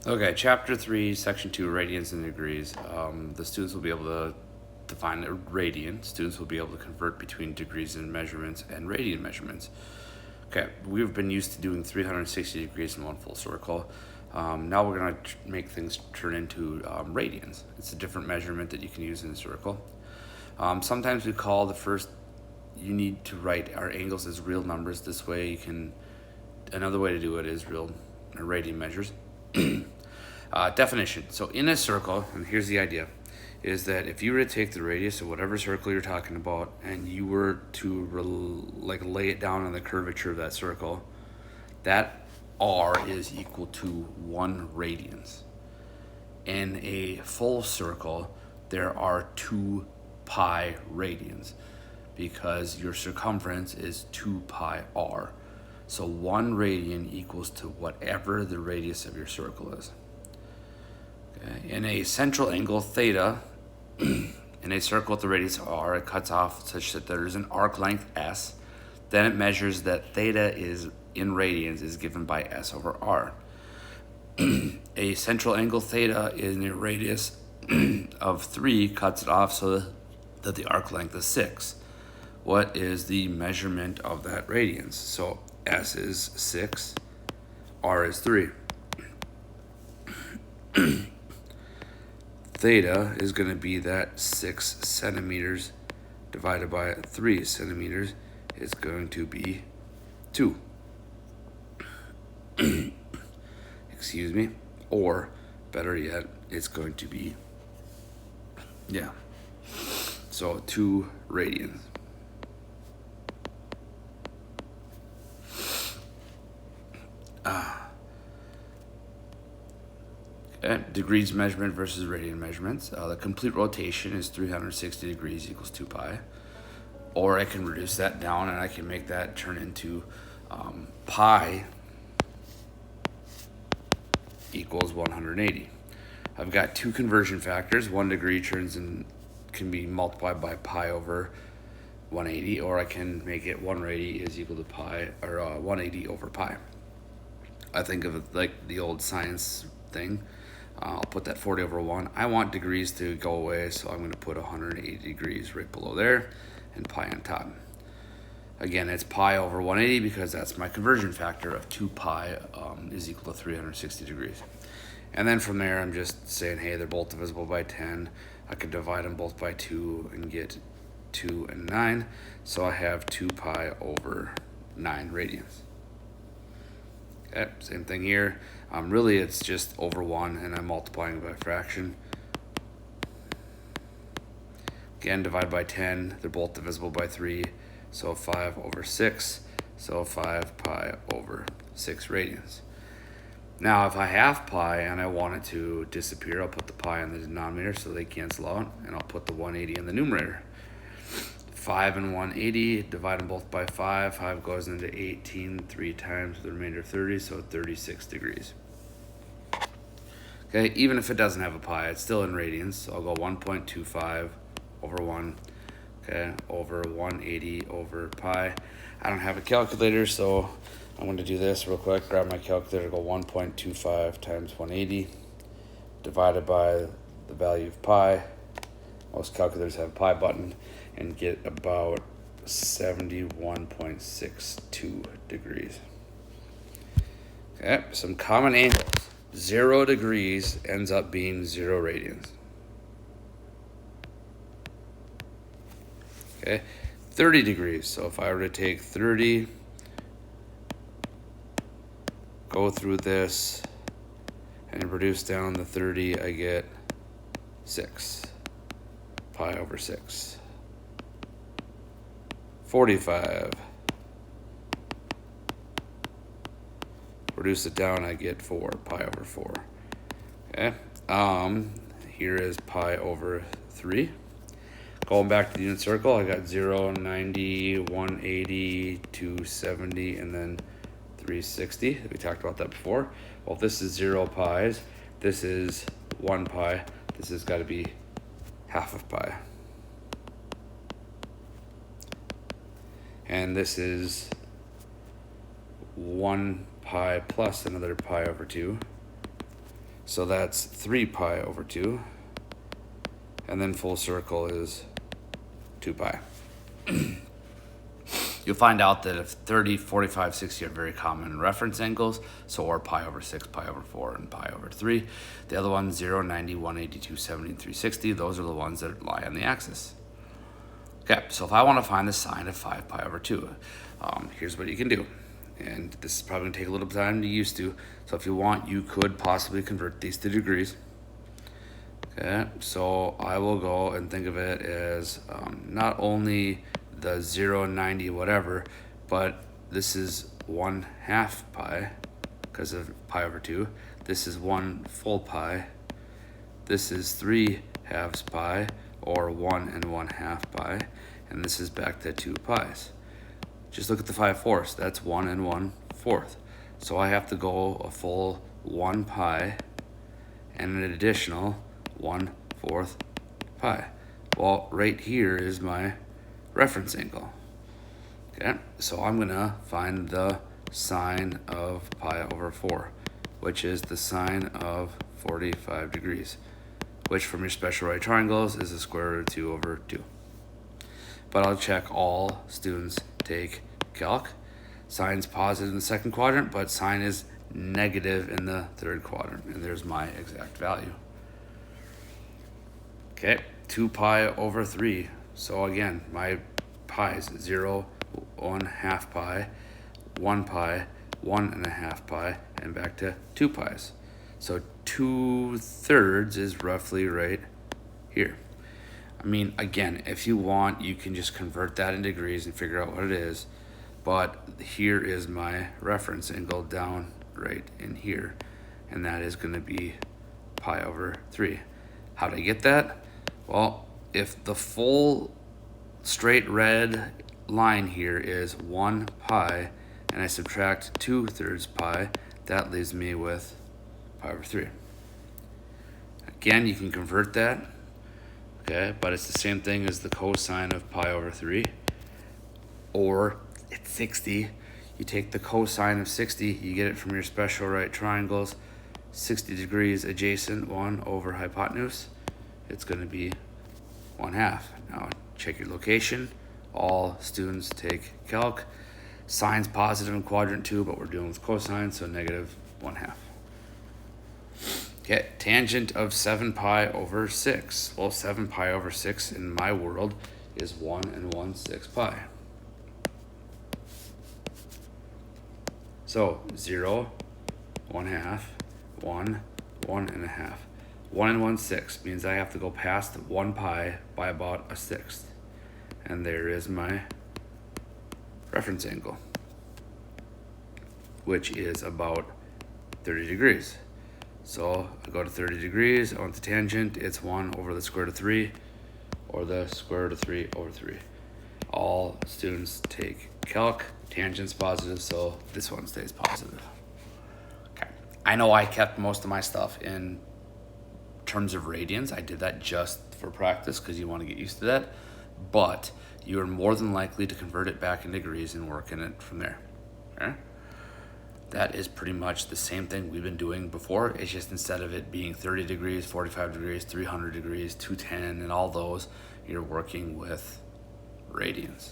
Okay, Chapter 3, Section 2, Radians and Degrees. The students will be able to define a radian. Students will be able to convert between degrees and measurements and radian measurements. Okay, we've been used to doing 360 degrees in one full circle. Now we're going to make things turn into radians. It's a different measurement that you can use in a circle. Sometimes we call you need to write our angles as real numbers. This way another way to do it is radian measures. Definition. So in a circle, and here's the idea, is that if you were to take the radius of whatever circle you're talking about and you were to lay it down on the curvature of that circle, that r is equal to 1 radians. In a full circle, there are 2 pi radians because your circumference is 2 pi r. So 1 radian equals to whatever the radius of your circle is. Okay. In a central angle theta, in a circle with the radius r, it cuts off such that there is an arc length s. Then it measures that theta is in radians is given by s over r. A central angle theta in a radius of 3 cuts it off so that the arc length is 6. What is the measurement of that radians? So s is 6, r is 3. Theta is going to be that 6 centimeters divided by 3 centimeters is going to be 2. Excuse me. Or, better yet, it's going to be, so 2 radians. Degrees measurement versus radian measurements. The complete rotation is 360 degrees equals 2 pi. Or I can reduce that down and I can make that turn into pi equals 180. I've got 2 conversion factors. 1 degree can be multiplied by pi over 180, or I can make it 180 is equal to pi, or 180 over pi. I think of it like the old science thing. I'll put that 40 over 1. I want degrees to go away, so I'm going to put 180 degrees right below there and pi on top. Again, it's pi over 180 because that's my conversion factor of 2 pi is equal to 360 degrees. And then from there, I'm just saying, hey, they're both divisible by 10. I could divide them both by 2 and get 2 and 9. So I have 2 pi over 9 radians. Okay, same thing here. Really, it's just over 1, and I'm multiplying by a fraction. Again, divide by 10. They're both divisible by 3. So 5 over 6. So 5 pi over 6 radians. Now, if I have pi and I want it to disappear, I'll put the pi in the denominator so they cancel out, and I'll put the 180 in the numerator. 5 and 180, divide them both by 5. 5 goes into 18 3 times, the remainder 30, so 36 degrees. Okay, even if it doesn't have a pi, it's still in radians, so I'll go 1.25 over 1, okay, over 180 over pi. I don't have a calculator, so I'm going to do this real quick. Grab my calculator, go 1.25 times 180, divided by the value of pi. Most calculators have a pi button, and get about 71.62 degrees. Okay, some common angles. 0 degrees ends up being 0 radians. Okay, 30 degrees. So if I were to take 30, go through this, and reduce down the 30, I get 6 pi over 6. 45. Reduce it down, I get 4 pi over 4. Okay. Here is pi over 3. Going back to the unit circle, I got 0, 90, 180, 270, and then 360. We talked about that before. Well, if this is 0 pi's, this is 1 pi. This has got to be half of pi. And this is 1 pi plus another pi over 2. So that's 3 pi over 2. And then full circle is 2 pi. You'll find out that if 30, 45, 60 are very common reference angles, so are pi over 6, pi over 4, and pi over 3. The other ones, 0, 90, 180, 270, and 360, those are the ones that lie on the axis. Okay, so if I want to find the sine of 5 pi over 2, here's what you can do. And this is probably going to take a little time to get used to. So if you want, you could possibly convert these to degrees. Okay, so I will go and think of it as not only the 0, 90, whatever, but this is 1/2 pi because of pi over 2. This is 1 full pi. This is 3/2 pi, or 1 and 1/2 pi. And this is back to 2 pi's. Just look at the 5/4. That's 1 and 1/4. So I have to go a full 1 pi and an additional 1/4 pi. Well, right here is my reference angle. Okay, so I'm gonna find the sine of pi over 4, which is the sine of 45 degrees, which from your special right triangles is the square root of 2 over 2. But I'll check all students take calc. Sine's positive in the second quadrant, but sine is negative in the third quadrant, and there's my exact value. Okay, 2 pi over 3. So again, my pi's 0, 1/2 pi, 1 pi, 1.5 pi, and back to 2 pi's. So 2/3 is roughly right here. I mean, again, if you want, you can just convert that in degrees and figure out what it is. But here is my reference angle down right in here, and that is going to be pi over 3. How do I get that? Well, if the full straight red line here is 1 pi, and I subtract 2/3 pi, that leaves me with pi over 3. Again, you can convert that, okay, but it's the same thing as the cosine of pi over 3, or it's 60. You take the cosine of 60, you get it from your special right triangles, 60 degrees adjacent, 1 over hypotenuse. It's going to be 1/2. Now check your location. All students take calc. Sine's positive in quadrant 2, but we're dealing with cosine, so negative 1/2. Okay, tangent of 7 pi over 6. Well, 7 pi over 6 in my world is 1 and 1/6 pi. So 0, 1/2, 1, 1.5. 1 and 1/6 means I have to go past 1 pi by about 1/6. And there is my reference angle, which is about 30 degrees. So I go to 30 degrees, I want the tangent, it's 1 over the square root of 3, or the square root of 3 over 3. All students take calc. Tangent's positive, so this one stays positive. Okay, I know I kept most of my stuff in terms of radians. I did that just for practice because you want to get used to that, but you are more than likely to convert it back in degrees and work in it from there. Okay? That is pretty much the same thing we've been doing before. It's just instead of it being 30 degrees, 45 degrees, 300 degrees, 210, and all those, you're working with radians.